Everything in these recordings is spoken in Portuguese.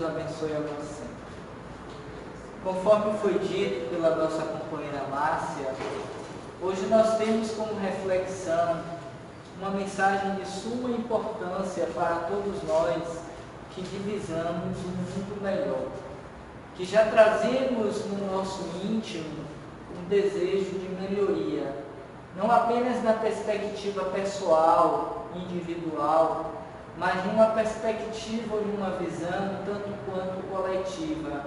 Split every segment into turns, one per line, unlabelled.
nos abençoe agora sempre. Conforme foi dito pela nossa companheira Márcia, hoje nós temos como reflexão uma mensagem de suma importância para todos nós que divisamos um mundo melhor, que já trazemos no nosso íntimo um desejo de melhoria, não apenas na perspectiva pessoal, individual, mas numa perspectiva ou numa visão tanto quanto coletiva,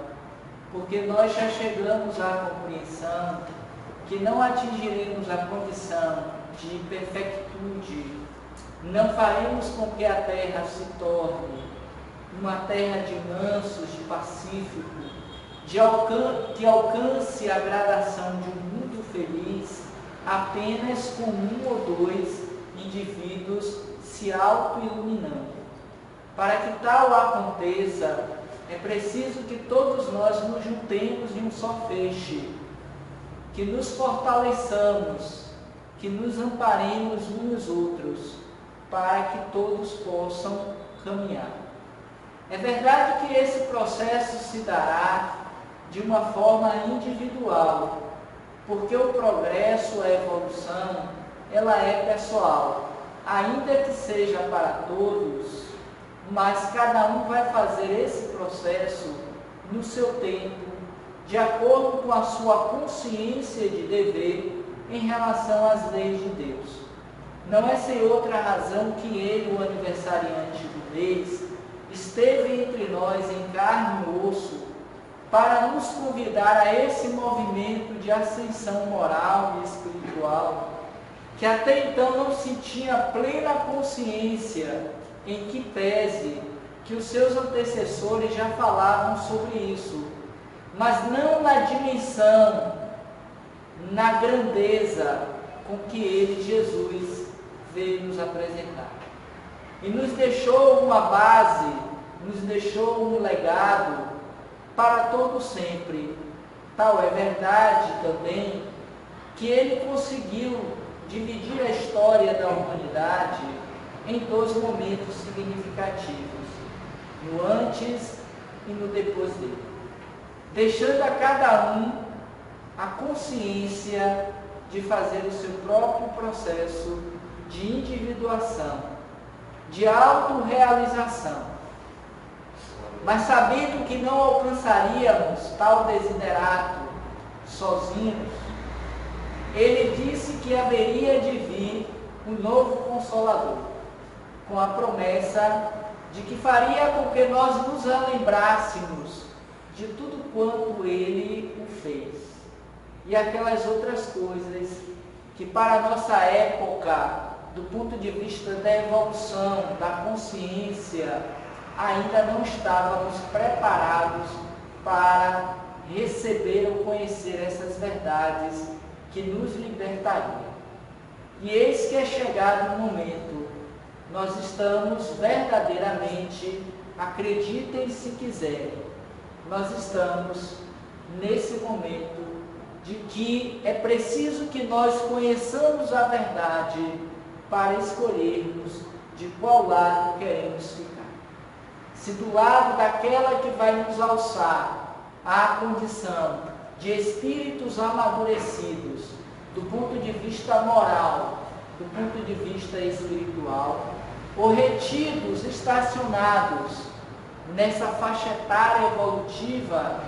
porque nós já chegamos à compreensão que não atingiremos a condição de perfectude, não faremos com que a terra se torne uma terra de mansos, de pacífico, que alcance a gradação de um mundo feliz apenas com um ou dois indivíduos se auto-iluminando. Para que tal aconteça, é preciso que todos nós nos juntemos em um só feixe, que nos fortaleçamos, que nos amparemos uns nos outros, para que todos possam caminhar. É verdade que esse processo se dará de uma forma individual, porque o progresso, a evolução, ela é pessoal, ainda que seja para todos, mas cada um vai fazer esse processo no seu tempo, de acordo com a sua consciência de dever em relação às leis de Deus. Não é sem outra razão que ele, o aniversariante do mês, esteve entre nós em carne e osso para nos convidar a esse movimento de ascensão moral e espiritual, que até então não se tinha plena consciência, em que pese que os seus antecessores já falavam sobre isso, mas não na dimensão, na grandeza com que ele, Jesus, veio nos apresentar. E nos deixou uma base, nos deixou um legado para todo sempre. Tal é verdade também que ele conseguiu dividir a história da humanidade em dois momentos significativos, no antes e no depois dele, deixando a cada um a consciência de fazer o seu próprio processo de individuação, de autorrealização. Mas sabendo que não alcançaríamos tal desiderato sozinhos, ele disse que haveria de vir um novo Consolador, com a promessa de que faria com que nós nos lembrássemos de tudo quanto ele o fez. E aquelas outras coisas que para a nossa época, do ponto de vista da evolução, da consciência, ainda não estávamos preparados para receber ou conhecer essas verdades que nos libertariam. E eis que é chegado o momento, nós estamos verdadeiramente, acreditem se quiserem, nós estamos nesse momento de que é preciso que nós conheçamos a verdade para escolhermos de qual lado queremos ficar. Se do lado daquela que vai nos alçar à condição de espíritos amadurecidos, do ponto de vista moral, do ponto de vista espiritual, ou retidos, estacionados nessa faixa etária evolutiva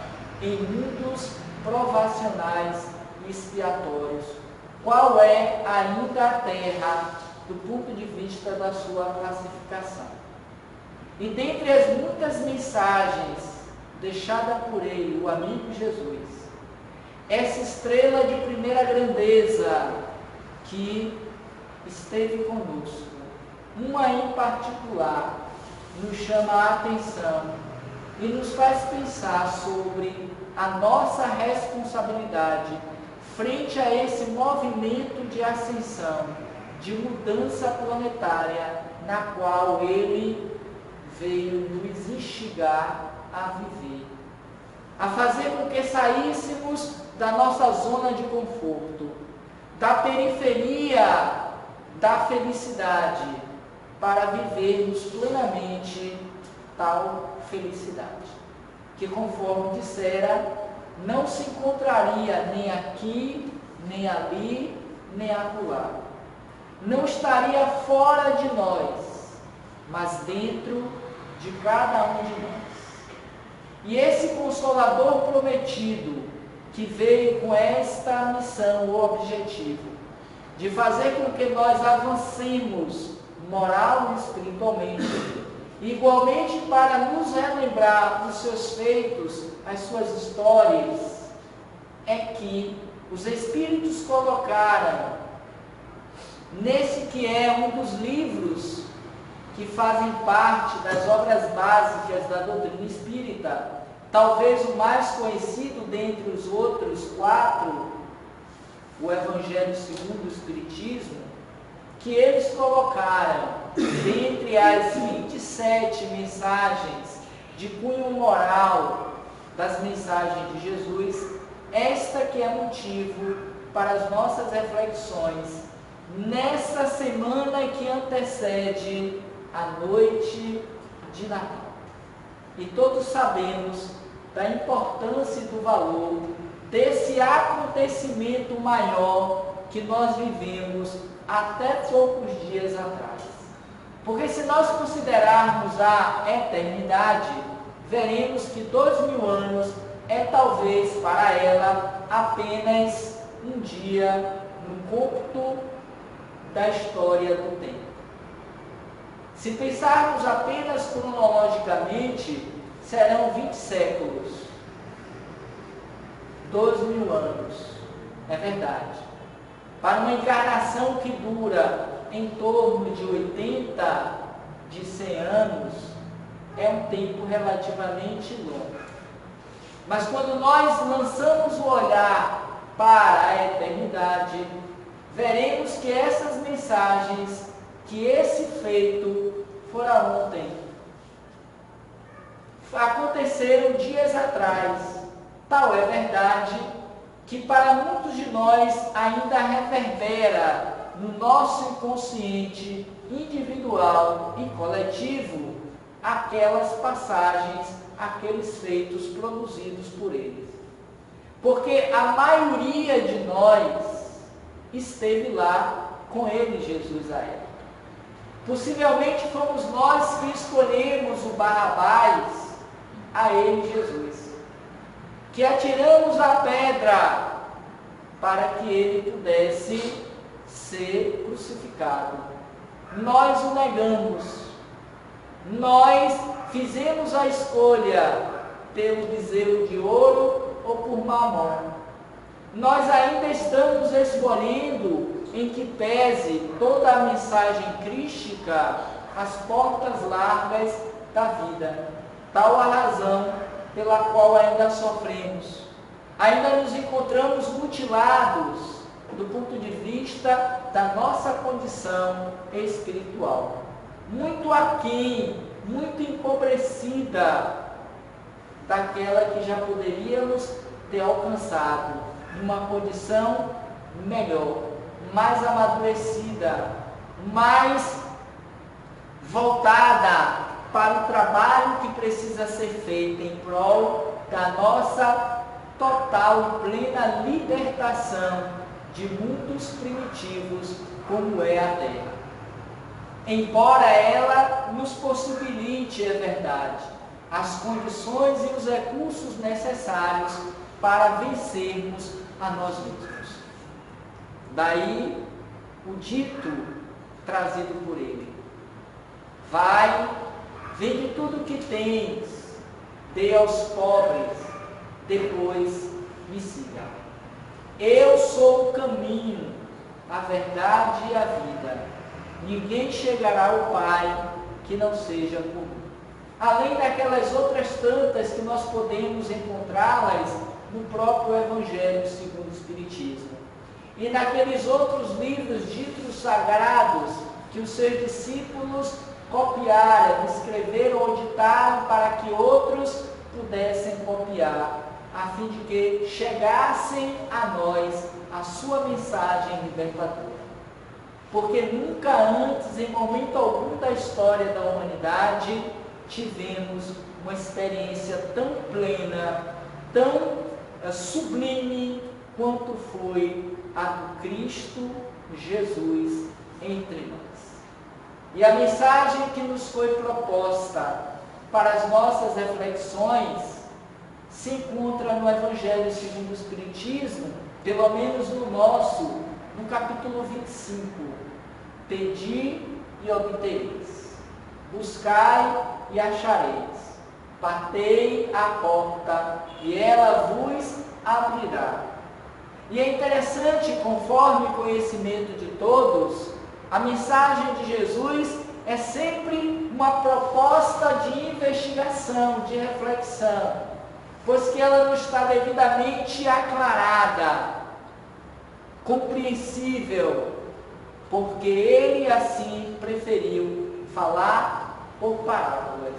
em mundos provacionais e expiatórios, qual é ainda a Terra do ponto de vista da sua classificação. E dentre as muitas mensagens deixadas por ele, o amigo Jesus, essa estrela de primeira grandeza que esteve conosco, uma em particular, nos chama a atenção e nos faz pensar sobre a nossa responsabilidade frente a esse movimento de ascensão, de mudança planetária, na qual ele veio nos instigar a viver, a fazer com que saíssemos da nossa zona de conforto, da periferia da felicidade, para vivermos plenamente tal felicidade. que, conforme dissera, não se encontraria nem aqui, nem ali, nem acolá. Não estaria fora de nós, mas dentro de cada um de nós. E esse Consolador prometido, que veio com esta missão, o objetivo, de fazer com que nós avancemos moral e espiritualmente, igualmente para nos relembrar dos seus feitos, as suas histórias, é que os Espíritos colocaram nesse que é um dos livros que fazem parte das obras básicas da doutrina espírita, talvez o mais conhecido dentre os outros 4, o Evangelho segundo o Espiritismo, que eles colocaram dentre as 27 mensagens de cunho moral das mensagens de Jesus, esta que é motivo para as nossas reflexões nessa semana que antecede a noite de Natal. E todos sabemos da importância e do valor desse acontecimento maior que nós vivemos até poucos dias atrás. Porque se nós considerarmos a eternidade, veremos que 2000 anos é talvez para ela apenas um dia no cômputo da história do tempo. Se pensarmos apenas cronologicamente, serão 20 séculos, 2000 anos, é verdade. Para uma encarnação que dura em torno de 80, de 100 anos, é um tempo relativamente longo. Mas quando nós lançamos o olhar para a eternidade, veremos que essas mensagens, que esse feito fora ontem, aconteceram dias atrás. Tal é verdade que para muitos de nós ainda reverbera no nosso inconsciente individual e coletivo aquelas passagens, aqueles feitos produzidos por eles. Porque a maioria de nós esteve lá com ele, Jesus, a época. Possivelmente fomos nós que escolhemos o Barrabás, a ele, Jesus, que atiramos a pedra para que ele pudesse ser crucificado. Nós o negamos. Nós fizemos a escolha pelo bezerro de ouro ou por Mamon. Nós ainda estamos escolhendo, em que pese toda a mensagem crística, as portas largas da vida. Tal a razão pela qual ainda sofremos. Ainda nos encontramos mutilados do ponto de vista da nossa condição espiritual. Muito aquém, muito empobrecida daquela que já poderíamos ter alcançado, numa condição melhor, mais amadurecida, mais voltada para o trabalho que precisa ser feito em prol da nossa total e plena libertação de mundos primitivos como é a Terra. Embora ela nos possibilite, é verdade, as condições e os recursos necessários para vencermos a nós mesmos. Daí o dito trazido por ele: vai, vende tudo o que tens, dê aos pobres, depois me siga. Eu sou o caminho, a verdade e a vida. Ninguém chegará ao Pai que não seja por mim. Além daquelas outras tantas que nós podemos encontrá-las no próprio Evangelho segundo o Espiritismo. E naqueles outros livros ditos sagrados que os seus discípulos copiaram, escreveram ou ditaram para que outros pudessem copiar, a fim de que chegassem a nós a sua mensagem libertadora. Porque nunca antes, em momento algum da história da humanidade, tivemos uma experiência tão plena, tão sublime quanto foi a do Cristo Jesus entre nós. E a mensagem que nos foi proposta para as nossas reflexões se encontra no Evangelho segundo o Espiritismo, pelo menos no capítulo 25. Pedi e obtereis, buscai e achareis, batei à porta e ela vos abrirá. E é interessante, conforme o conhecimento de todos, a mensagem de Jesus é sempre uma proposta de investigação, de reflexão, pois que ela não está devidamente aclarada, compreensível, porque ele assim preferiu falar por parábolas.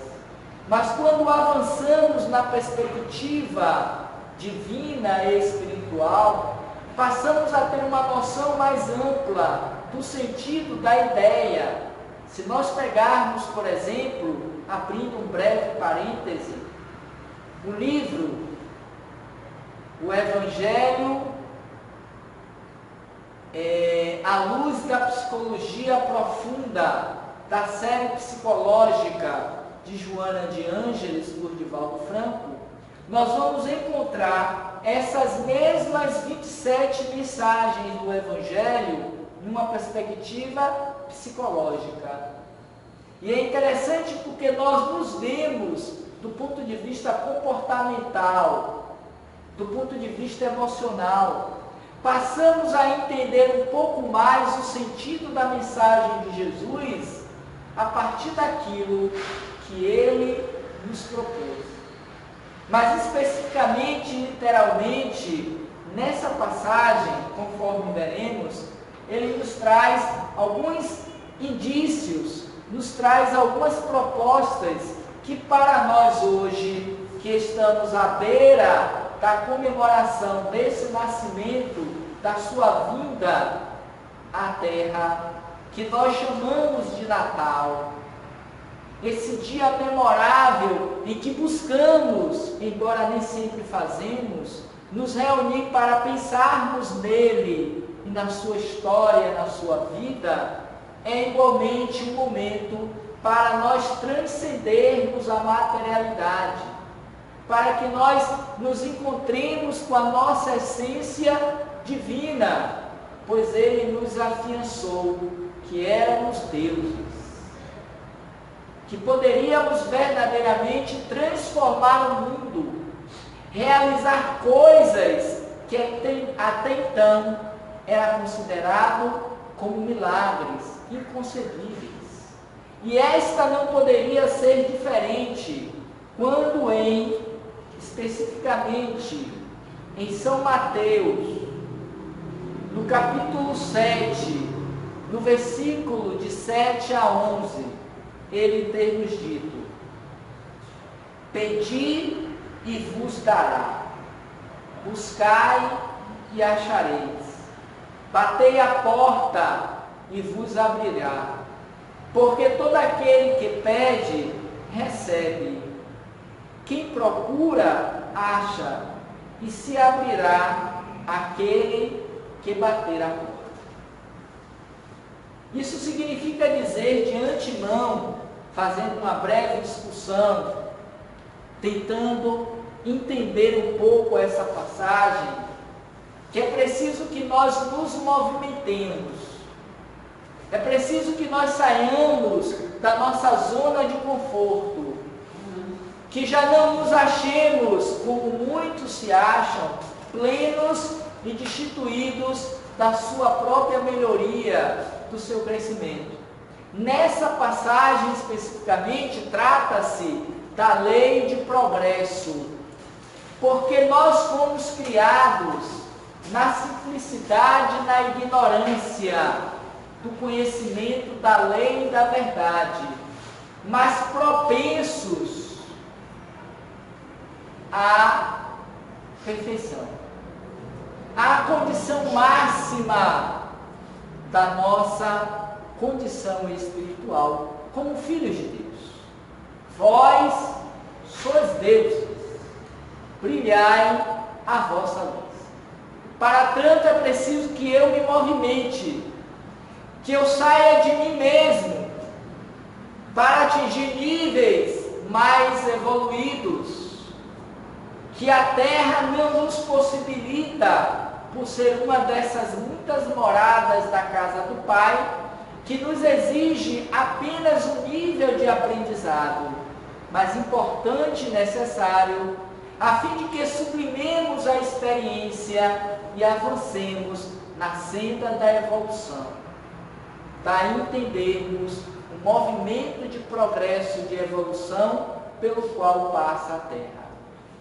Mas quando avançamos na perspectiva divina e espiritual, passamos a ter uma noção mais ampla do sentido da ideia. Se nós pegarmos, por exemplo, abrindo um breve parêntese, o livro, o Evangelho, à luz da psicologia profunda, da série psicológica de Joana de Ângeles, por Divaldo Franco, nós vamos encontrar essas mesmas 27 mensagens do Evangelho numa perspectiva psicológica. E é interessante porque nós nos vemos do ponto de vista comportamental, do ponto de vista emocional. Passamos a entender um pouco mais o sentido da mensagem de Jesus a partir daquilo que ele nos propôs. Mas especificamente, literalmente, nessa passagem, conforme veremos, ele nos traz alguns indícios, nos traz algumas propostas que para nós hoje, que estamos à beira da comemoração desse nascimento, da sua vinda à Terra, que nós chamamos de Natal, esse dia memorável em que buscamos, embora nem sempre fazemos, nos reunir para pensarmos nele e na sua história, na sua vida, é igualmente um momento para nós transcendermos a materialidade, para que nós nos encontremos com a nossa essência divina, pois ele nos afiançou que éramos deuses, que poderíamos verdadeiramente transformar o mundo, realizar coisas que até então era considerado como milagres inconcebíveis. E esta não poderia ser diferente quando especificamente em São Mateus, no capítulo 7, no versículo de 7 a 11, ele tem nos dito: pedi e vos dará, buscai e achareis, batei a porta e vos abrirá, porque todo aquele que pede, recebe, quem procura, acha, e se abrirá aquele que bater a porta. Isso significa dizer de antemão, fazendo uma breve discussão, tentando entender um pouco essa passagem, que é preciso que nós nos movimentemos, é preciso que nós saiamos da nossa zona de conforto, que já não nos achemos, como muitos se acham, plenos e destituídos da sua própria melhoria, do seu crescimento. Nessa passagem especificamente trata-se da lei de progresso, porque nós fomos criados na simplicidade, na ignorância do conhecimento da lei e da verdade, mas propensos à perfeição, à condição máxima da nossa condição espiritual como filhos de Deus. Vós sois deuses, brilhai a vossa luz. Para tanto é preciso que eu me movimente, que eu saia de mim mesmo, para atingir níveis mais evoluídos, que a Terra não nos possibilita, por ser uma dessas muitas moradas da casa do Pai, que nos exige apenas um nível de aprendizado, mas importante e necessário, a fim de que sublimemos a experiência e avancemos na senda da evolução, para entendermos o movimento de progresso e de evolução pelo qual passa a Terra.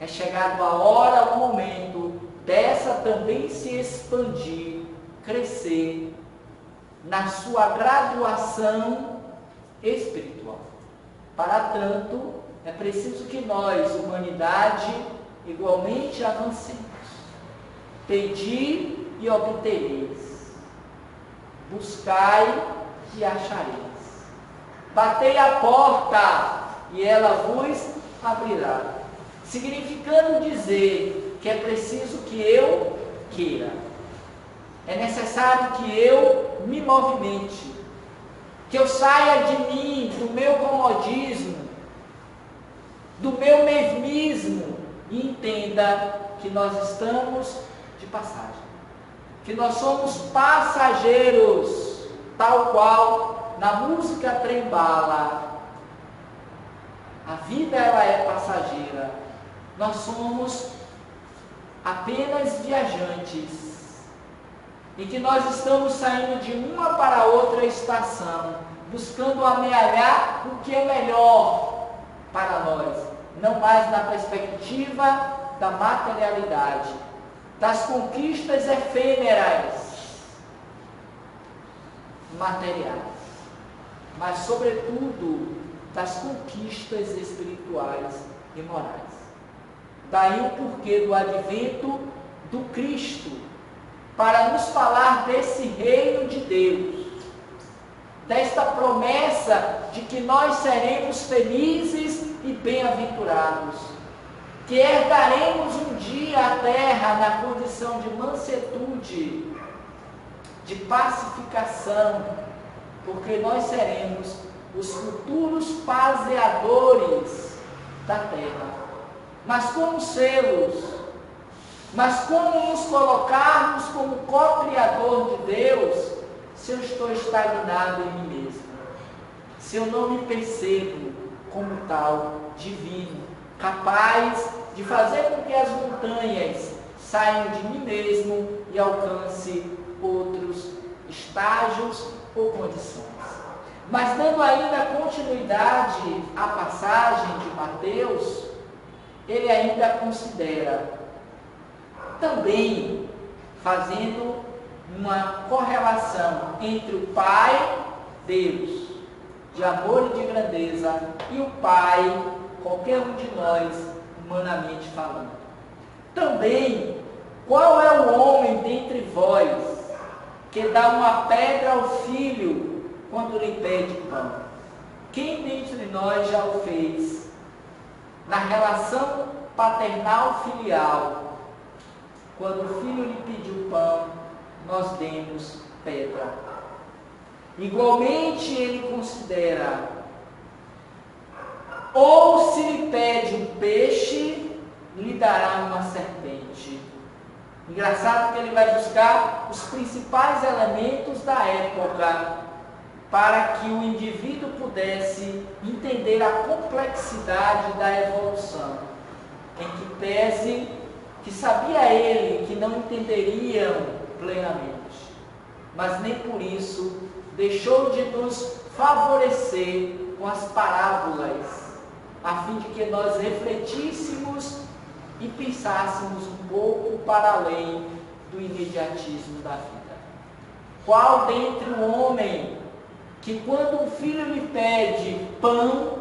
É chegado a hora, o momento dessa também se expandir, crescer na sua graduação espiritual. Para tanto, é preciso que nós, humanidade, igualmente avancemos. Pedi e obtereis, buscai e achareis. Batei a porta e ela vos abrirá. Significando dizer que é preciso que eu queira. É necessário que eu me movimente, que eu saia de mim, do meu comodismo, do meu mesmismo, e entenda que nós estamos de passagem, que nós somos passageiros, tal qual na música Trem-Bala. A vida ela é passageira, nós somos apenas viajantes, e que nós estamos saindo de uma para outra estação, buscando amealhar o que é melhor para nós, não mais na perspectiva da materialidade, das conquistas efêmeras, materiais, mas sobretudo das conquistas espirituais e morais. Daí o porquê do advento do Cristo, para nos falar desse reino de Deus, desta promessa de que nós seremos felizes e bem-aventurados, que herdaremos um dia a terra na condição de mansetude, de pacificação, porque nós seremos os futuros pazeadores da terra. Mas como sê-los? Mas como nos colocarmos como co-criador de Deus, se eu estou estagnado em mim mesmo? Se eu não me percebo como tal, divino, capaz de fazer com que as montanhas saiam de mim mesmo e alcance outros estágios ou condições. Mas dando ainda continuidade à passagem de Mateus, ele ainda considera, também fazendo uma correlação entre o Pai, Deus, de amor e de grandeza, e o Pai, qualquer um de nós, humanamente falando. Também, qual é o homem dentre vós que dá uma pedra ao filho quando lhe pede pão? Quem dentre nós já o fez? Na relação paternal-filial, quando o filho lhe pediu pão, nós demos pedra. Igualmente ele considera, ou se lhe pede um peixe, lhe dará uma serpente. Engraçado que ele vai buscar os principais elementos da época, para que o indivíduo pudesse entender a complexidade da evolução, em que pese que sabia ele que não entenderiam plenamente, mas nem por isso deixou de nos favorecer com as parábolas, a fim de que nós refletíssemos e pensássemos um pouco para além do imediatismo da vida. Qual dentre o homem que quando um filho lhe pede pão,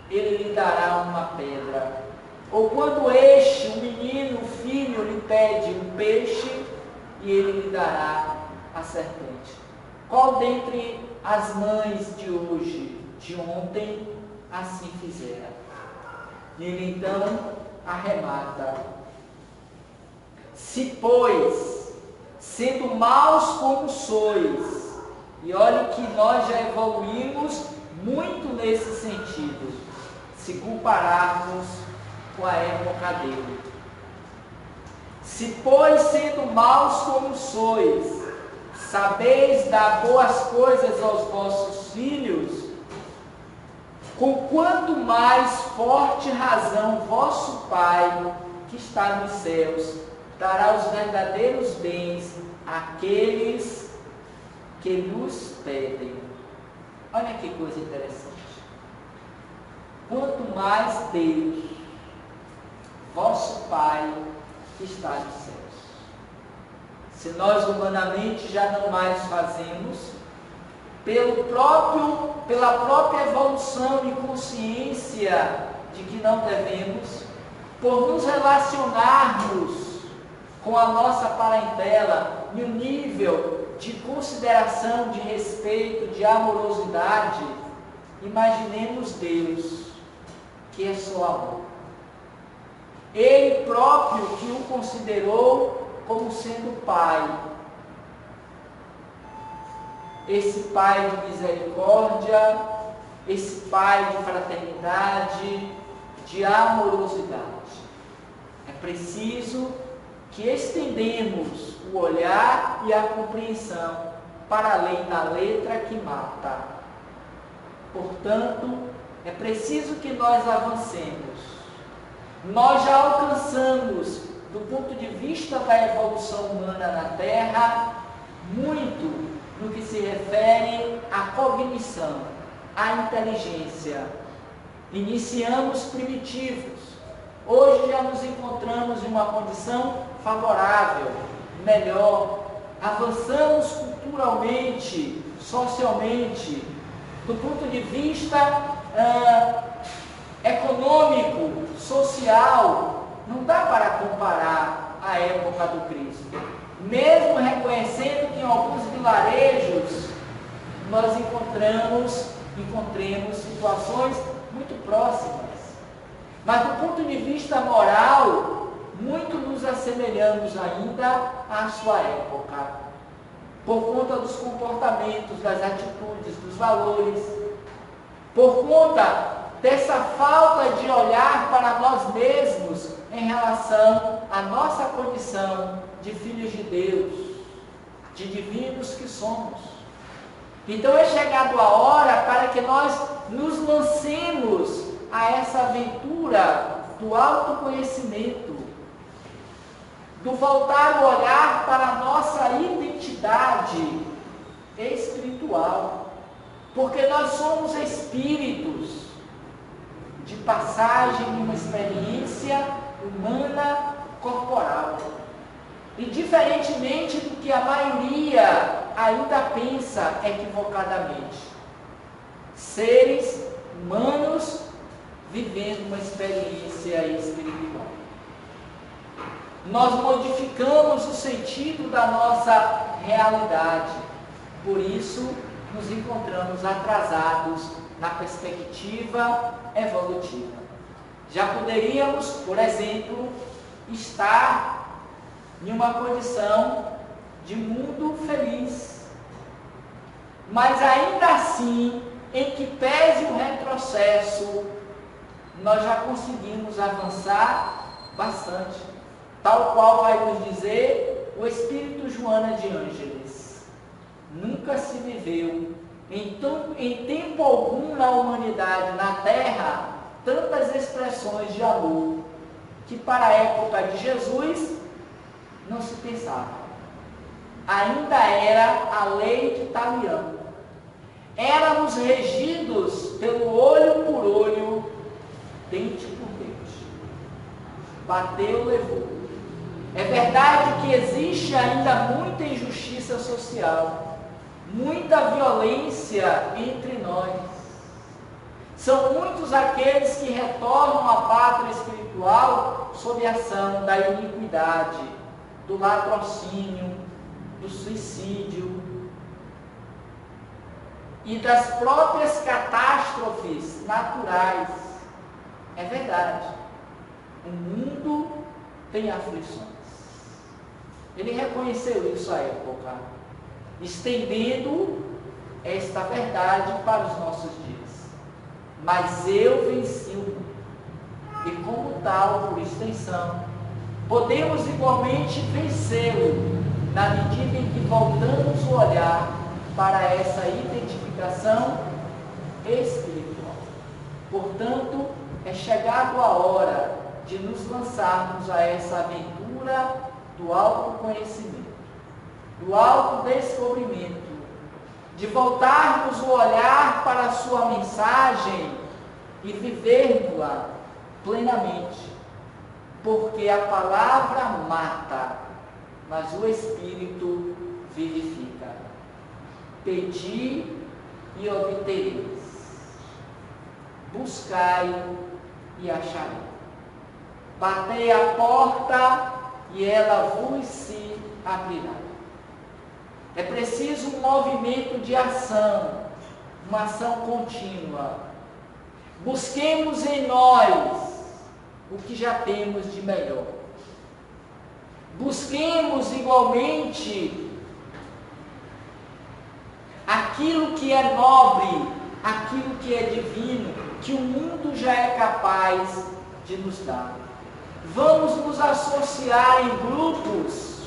ele lhe dará uma pedra? Ou quando este, o menino, o filho, lhe pede um peixe, e ele lhe dará a serpente? Qual dentre as mães de hoje, de ontem, assim fizera? E ele então arremata: se, pois, sendo maus como sois, e olhe que nós já evoluímos muito nesse sentido, se compararmos com a época dele. Se, pois, sendo maus como sois, sabeis dar boas coisas aos vossos filhos, com quanto mais forte razão vosso Pai, que está nos céus, dará os verdadeiros bens àqueles que nos pedem. Olha que coisa interessante. Quanto mais Deus, vosso Pai, que está nos céus. Se nós humanamente já não mais fazemos, pela própria evolução e consciência de que não devemos, por nos relacionarmos com a nossa parentela em um nível de consideração, de respeito, de amorosidade, imaginemos Deus, que é só amor. Ele próprio que o considerou como sendo Pai. Esse Pai de misericórdia, esse Pai de fraternidade, de amorosidade. É preciso que estendemos o olhar e a compreensão para além da letra que mata. Portanto, é preciso que nós avancemos. Nós já alcançamos, do ponto de vista da evolução humana na Terra, muito no que se refere à cognição, à inteligência. Iniciamos primitivos. Hoje já nos encontramos em uma condição favorável, melhor. Avançamos culturalmente, socialmente, do ponto de vista econômico, social. Não dá para comparar a época do Cristo. Mesmo reconhecendo que em alguns vilarejos nós encontremos situações muito próximas. Mas do ponto de vista moral, muito nos assemelhamos ainda à sua época. Por conta dos comportamentos, das atitudes, dos valores. Por conta dessa falta de olhar para nós mesmos em relação à nossa condição de filhos de Deus, de divinos que somos. Então é chegado a hora para que nós nos lancemos a essa aventura do autoconhecimento, do voltar o olhar para a nossa identidade espiritual, porque nós somos espíritos de passagem de uma experiência humana corporal. E diferentemente do que a maioria ainda pensa equivocadamente, seres humanos vivendo uma experiência espiritual. Nós modificamos o sentido da nossa realidade, por isso nos encontramos atrasados na perspectiva evolutiva. Já poderíamos, por exemplo, estar em uma condição de mundo feliz. Mas ainda assim, em que pese o retrocesso, nós já conseguimos avançar bastante. Tal qual vai nos dizer o Espírito Joana de Ângeles. Nunca se viveu em tempo algum na humanidade, na Terra, tantas expressões de amor, que para a época de Jesus não se pensava. Ainda era a lei de Talião. Éramos regidos pelo olho por olho, dente por dente. Bateu, levou. É verdade que existe ainda muita injustiça social, muita violência entre nós. São muitos aqueles que retornam à pátria espiritual sob a ação da iniquidade, do latrocínio, do suicídio e das próprias catástrofes naturais. É verdade. O mundo tem aflições. Ele reconheceu isso à época, estendendo esta verdade para os nossos dias. Mas eu venci o mundo. E como tal, por extensão, podemos igualmente vencê-lo na medida em que voltamos o olhar para essa identificação espiritual. Portanto, é chegado a hora de nos lançarmos a essa aventura do autoconhecimento, do autodescobrimento, de voltarmos o olhar para a sua mensagem e vivermos-la plenamente, porque a palavra mata, mas o Espírito vivifica. Pedi e obtereis, buscai e acharei, batei a porta e ela vos se abrirá. É preciso um movimento de ação, uma ação contínua. Busquemos em nós o que já temos de melhor. Busquemos igualmente aquilo que é nobre, aquilo que é divino, que o mundo já é capaz de nos dar. Vamos nos associar em grupos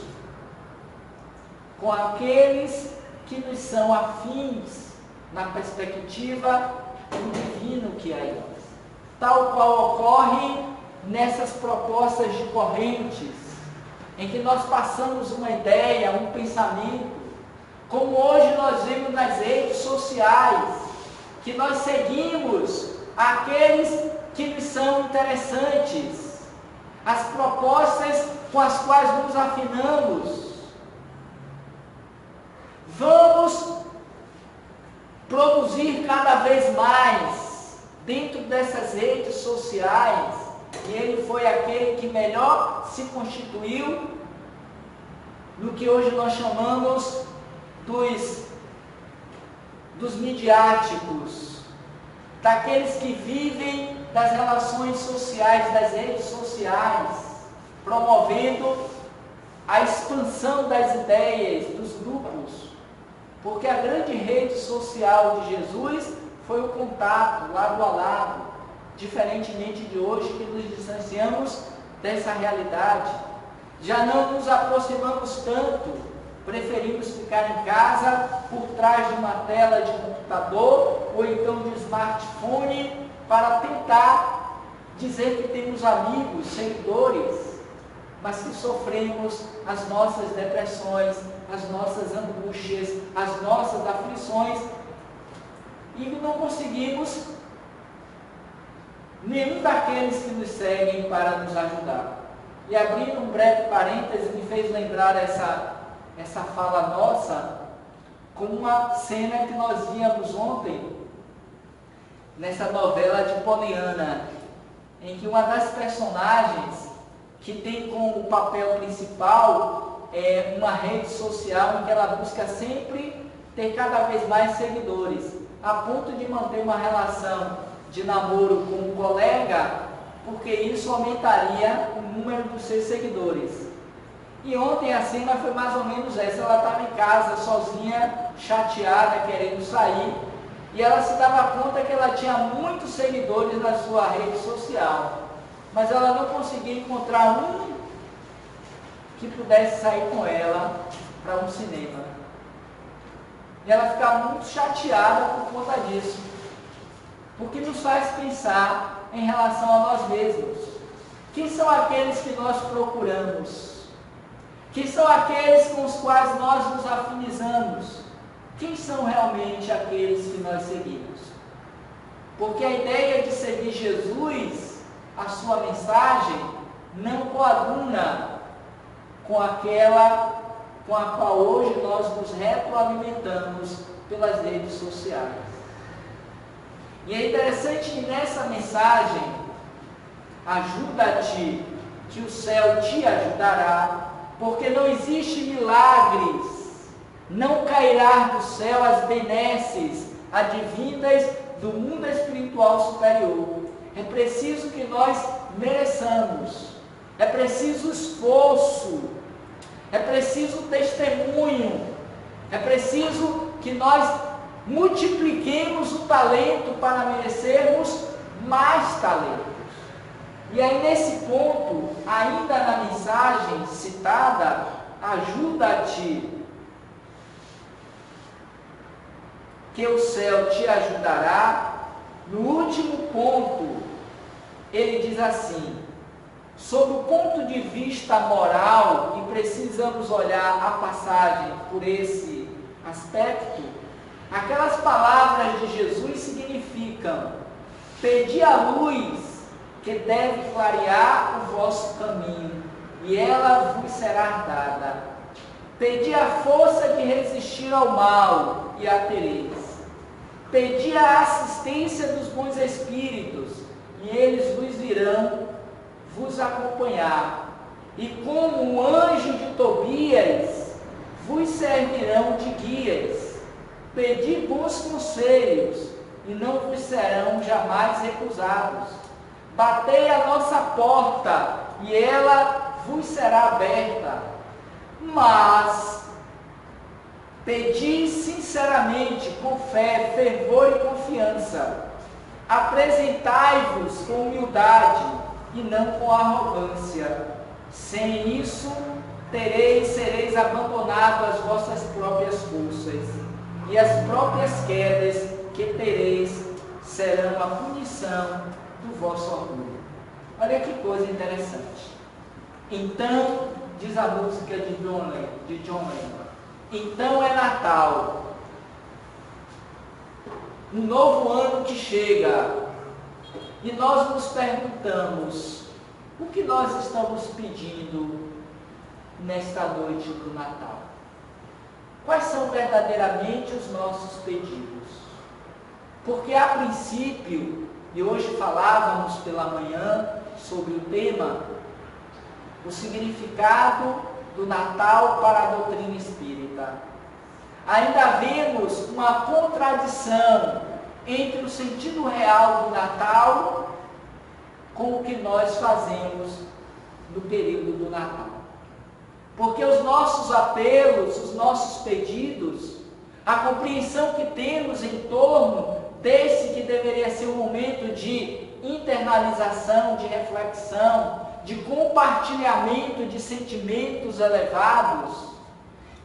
com aqueles que nos são afins na perspectiva do divino que há em nós. Tal qual ocorre nessas propostas de correntes, em que nós passamos uma ideia, um pensamento, como hoje nós vemos nas redes sociais, que nós seguimos aqueles que nos são interessantes, as propostas com as quais nos afinamos. Vamos produzir cada vez mais dentro dessas redes sociais, e ele foi aquele que melhor se constituiu no que hoje nós chamamos dos midiáticos, daqueles que vivem das relações sociais, das redes sociais, promovendo a expansão das ideias, dos grupos, porque a grande rede social de Jesus foi o contato, lado a lado, diferentemente de hoje, que nos distanciamos dessa realidade. Já não nos aproximamos tanto, preferimos ficar em casa, por trás de uma tela de computador, ou então de smartphone, para tentar dizer que temos amigos, seguidores, mas que sofremos as nossas depressões, as nossas angústias, as nossas aflições, e não conseguimos nenhum daqueles que nos seguem para nos ajudar. E abrindo um breve parêntese, me fez lembrar essa fala nossa com uma cena que nós víamos ontem nessa novela de Poliana, em que uma das personagens que tem como papel principal uma rede social em que ela busca sempre ter cada vez mais seguidores, a ponto de manter uma relação de namoro com um colega, porque isso aumentaria o número dos seus seguidores. E ontem a cena foi mais ou menos essa. Ela estava em casa sozinha, chateada, querendo sair, e ela se dava conta que ela tinha muitos seguidores na sua rede social, mas ela não conseguia encontrar um que pudesse sair com ela para um cinema. E ela ficava muito chateada por conta disso, porque nos faz pensar em relação a nós mesmos. Quem são aqueles que nós procuramos? Quem são aqueles com os quais nós nos afinizamos? Quem são realmente aqueles que nós seguimos? Porque a ideia de seguir Jesus, a sua mensagem, não coaduna com aquela com a qual hoje nós nos retroalimentamos pelas redes sociais. E é interessante que nessa mensagem, ajuda-te, que o céu te ajudará, porque não existe milagres, não cairá do céu as benesses advindas do mundo espiritual superior. é preciso que nós mereçamos, é preciso esforço, é preciso testemunho, é preciso que nós multipliquemos o talento para merecermos mais talentos. E aí nesse ponto, ainda na mensagem citada, ajuda-te, que o céu te ajudará. No último ponto, ele diz assim: sob o ponto de vista moral, e precisamos olhar a passagem por esse aspecto, aquelas palavras de Jesus significam: pedi a luz que deve clarear o vosso caminho, e ela vos será dada. Pedi a força de resistir ao mal, e a tereis. Pedi a assistência dos bons espíritos, e eles vos virão vos acompanhar. E como um anjo de Tobias, vos servirão de guias. Pedi bons conselhos, e não vos serão jamais recusados. Batei a nossa porta, e ela vos será aberta. Mas pedi sinceramente, com fé, fervor e confiança. Apresentai-vos com humildade e não com arrogância. Sem isso, sereis abandonados às vossas próprias forças, e as próprias quedas que tereis serão a punição do vosso orgulho. Olha que coisa interessante. Então, diz a música de John Lennon, então é Natal, um novo ano que chega, e nós nos perguntamos: o que nós estamos pedindo nesta noite do Natal? Quais são verdadeiramente os nossos pedidos? Porque a princípio, e hoje falávamos pela manhã sobre o tema, o significado do Natal para a doutrina espírita. Ainda vemos uma contradição entre o sentido real do Natal com o que nós fazemos no período do Natal. Porque os nossos apelos, os nossos pedidos, a compreensão que temos em torno desse que deveria ser um momento de internalização, de reflexão, de compartilhamento de sentimentos elevados,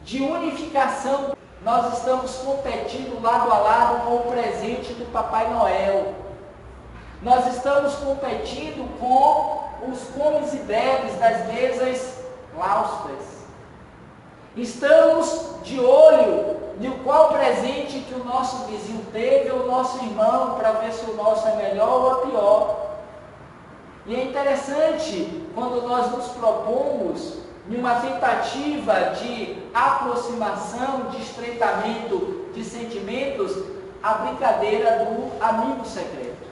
de unificação. Nós estamos competindo lado a lado com o presente do Papai Noel. Nós estamos competindo com os comes e bebes das mesas claustras. Estamos de olho no qual presente que o nosso vizinho teve ou o nosso irmão, para ver se o nosso é melhor ou pior. E é interessante quando nós nos propomos, numa tentativa de aproximação, de estreitamento de sentimentos, a brincadeira do amigo secreto,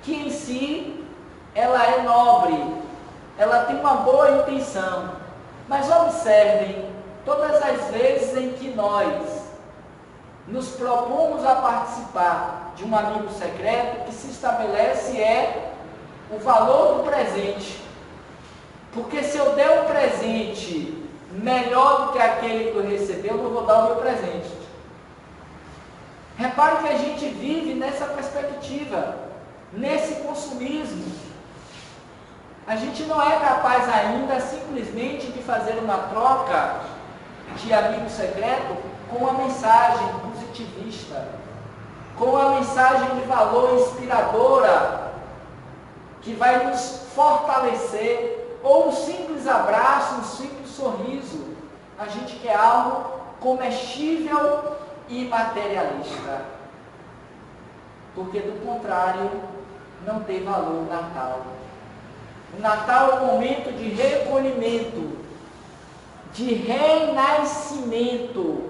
que em si ela é nobre, ela tem uma boa intenção, mas observem, todas as vezes em que nós nos propomos a participar de um amigo secreto, o que se estabelece é o valor do presente. Porque se eu der um presente melhor do que aquele que eu recebi, eu não vou dar o meu presente. Repare que a gente vive nessa perspectiva, nesse consumismo. A gente não é capaz ainda simplesmente de fazer uma troca de amigo secreto com uma mensagem positivista, com uma mensagem de valor inspiradora, que vai nos fortalecer, ou um simples abraço, um simples sorriso. A gente quer algo comestível e materialista, porque do contrário não tem valor o Natal. O Natal é um momento de recolhimento, de renascimento,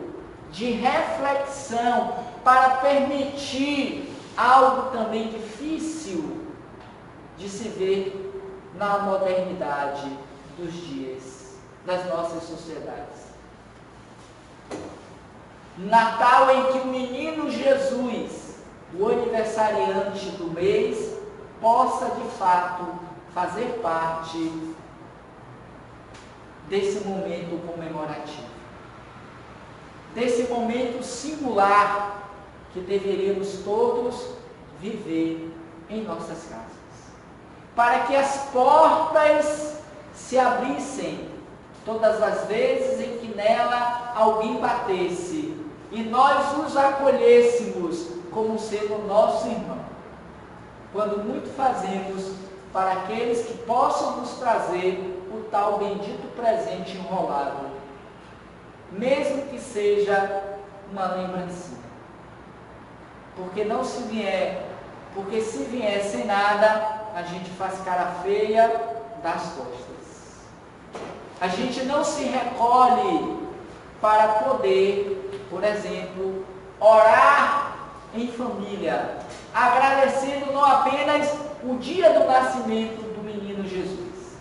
de reflexão, para permitir algo também difícil de se ver na modernidade dos dias, das nossas sociedades. Natal em que o menino Jesus, o aniversariante do mês, possa de fato fazer parte desse momento comemorativo, desse momento singular que deveríamos todos viver em nossas casas, para que as portas se abrissem todas as vezes em que nela alguém batesse e nós os acolhêssemos como sendo nosso irmão, quando muito fazemos para aqueles que possam nos trazer o tal bendito presente enrolado, mesmo que seja uma lembrancinha. Porque se vier sem nada, a gente faz cara feia das costas. A gente não se recolhe para poder, por exemplo, orar em família, agradecendo não apenas o dia do nascimento do menino Jesus,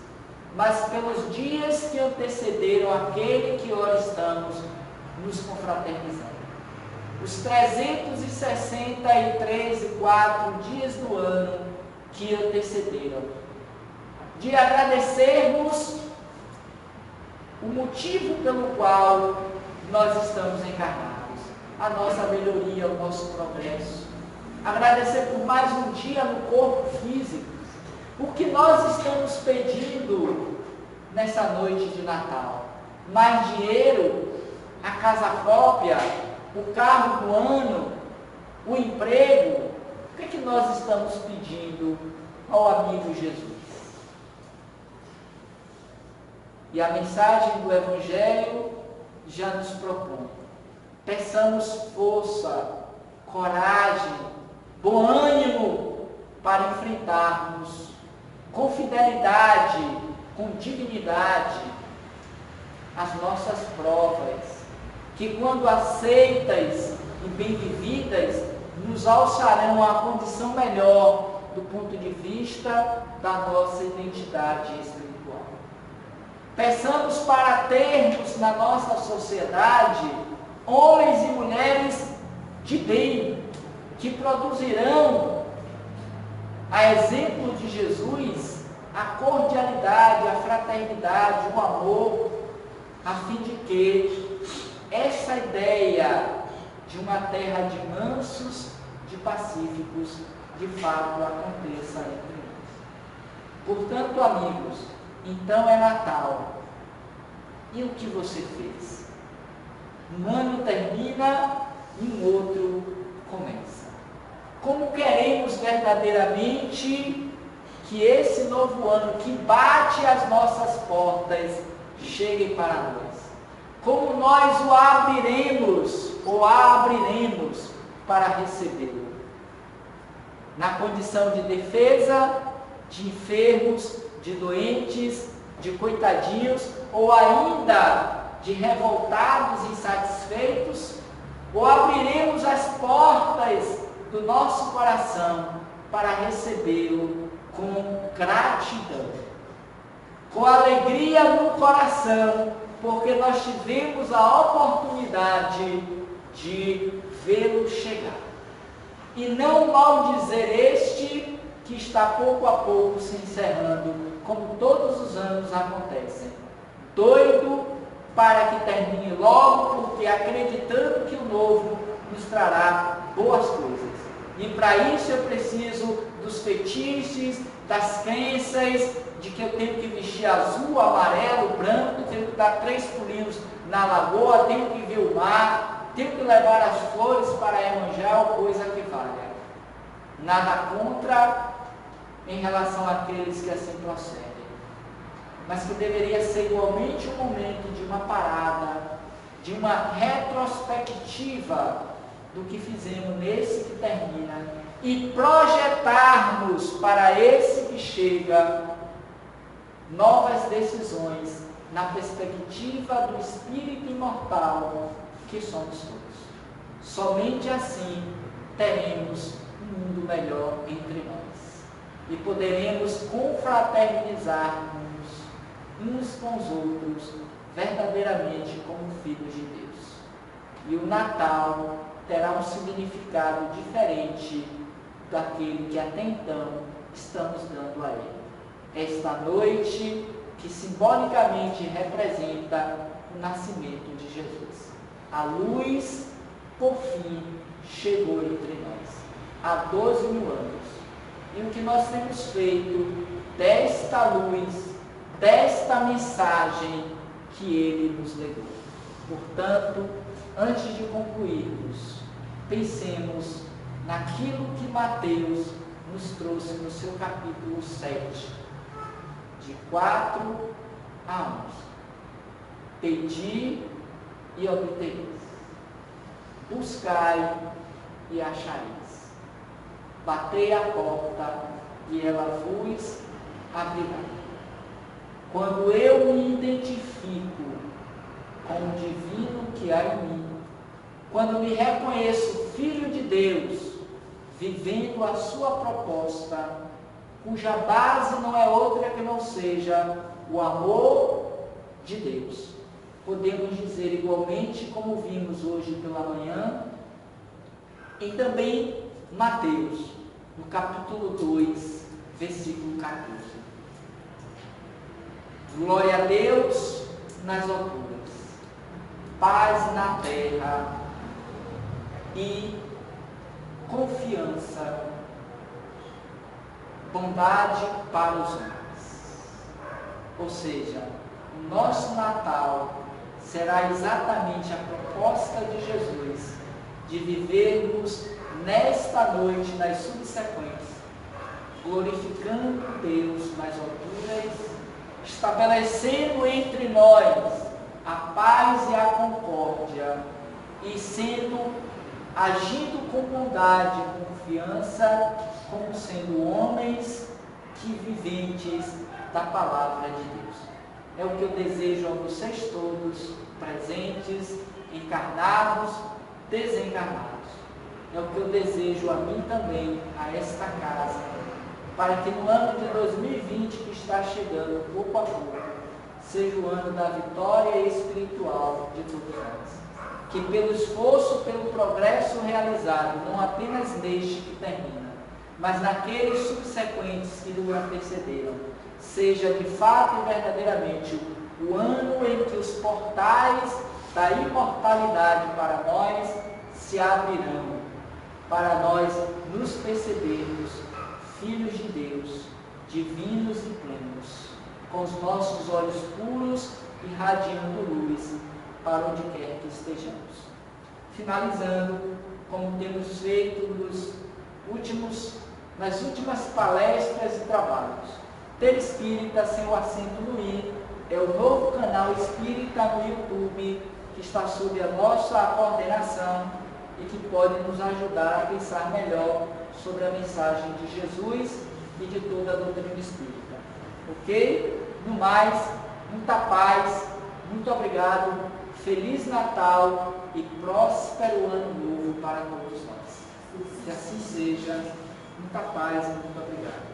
mas pelos dias que antecederam aquele que ora estamos nos confraternizando. Os 364 dias do ano que antecederam. De agradecermos o motivo pelo qual nós estamos encarnados, a nossa melhoria, o nosso progresso. Agradecer por mais um dia no corpo físico. O que nós estamos pedindo nessa noite de Natal? Mais dinheiro, a casa própria, o carro do ano, o emprego. O que é que nós estamos pedindo ao amigo Jesus? E a mensagem do Evangelho já nos propõe. Peçamos força, coragem, bom ânimo para enfrentarmos com fidelidade, com dignidade, as nossas provas, que quando aceitas e bem vividas, nos alçarão a condição melhor do ponto de vista da nossa identidade espiritual. Peçamos para termos na nossa sociedade homens e mulheres de bem, que produzirão, a exemplo de Jesus, a cordialidade, a fraternidade, o amor, a fim de que essa ideia de uma terra de mansos, de pacíficos, de fato aconteça entre nós. Portanto, amigos, então é Natal. E o que você fez? Um ano termina e um outro começa. Como queremos verdadeiramente que esse novo ano que bate às nossas portas chegue para nós? Como nós o abriremos ou a abriremos para recebê-lo? Na condição de defesa, de enfermos, de doentes, de coitadinhos, ou ainda de revoltados, insatisfeitos? Ou abriremos as portas do nosso coração para recebê-lo com gratidão, com alegria no coração, porque nós tivemos a oportunidade de vê-lo chegar. E não maldizer este que está pouco a pouco se encerrando, como todos os anos acontecem. Doido para que termine logo, porque acreditando que o novo nos trará boas coisas. E para isso eu preciso dos fetiches, das crenças, de que eu tenho que vestir azul, amarelo, branco, tenho que dar 3 pulinhos na lagoa, tenho que ver o mar, tenho que levar as flores para Iemanjá ou coisa que valha. Nada contra em relação àqueles que assim procedem, mas que deveria ser igualmente um momento de uma parada, de uma retrospectiva do que fizemos nesse que termina e projetarmos para esse que chega novas decisões na perspectiva do espírito imortal que somos todos. Somente assim teremos um mundo melhor entre nós e poderemos confraternizar-nos uns com os outros verdadeiramente como filhos de Deus. E o Natal terá um significado diferente daquele que até então estamos dando a Ele. Esta noite que simbolicamente representa o nascimento de Jesus. A luz, por fim, chegou entre nós, há 12 mil anos. E o que nós temos feito desta luz, desta mensagem que Ele nos legou. Portanto, antes de concluirmos, pensemos naquilo que Mateus nos trouxe no seu capítulo 7, de 4 a 11. Pedi e obtereis. Buscai e achareis. Batei a porta e ela vos abrirá. Quando eu me identifico com o divino que há em mim, quando me reconheço filho de Deus, vivendo a sua proposta, cuja base não é outra que não seja o amor de Deus. Podemos dizer igualmente, como vimos hoje pela manhã, e também Mateus, no capítulo 2, versículo 14. Glória a Deus nas alturas, paz na terra e confiança, bondade para os homens. Ou seja, o nosso Natal será exatamente a proposta de Jesus de vivermos nesta noite, nas subsequentes, glorificando Deus nas alturas, estabelecendo entre nós a paz e a concórdia e agindo com bondade e confiança, como sendo homens que viventes da palavra de Deus. É o que eu desejo a vocês todos, presentes, encarnados, desencarnados. É o que eu desejo a mim também, a esta casa, para que no ano de 2020, que está chegando pouco a pouco, seja o ano da vitória espiritual de todos nós. Que pelo esforço, pelo progresso realizado, não apenas neste que termina, mas naqueles subsequentes que nos antecederam, seja de fato e verdadeiramente o ano em que os portais da imortalidade para nós se abrirão, para nós nos percebermos filhos de Deus, divinos e plenos, com os nossos olhos puros irradiando luz para onde quer que estejamos. Finalizando, como temos feito nas últimas palestras e trabalhos, Ter Espírita sem o acento no i é o novo canal espírita no YouTube que está sob a nossa coordenação e que pode nos ajudar a pensar melhor sobre a mensagem de Jesus e de toda a doutrina espírita. Ok? No mais, muita paz, muito obrigado, Feliz Natal e próspero Ano Novo para todos nós. Que assim seja, muita paz e muito obrigado.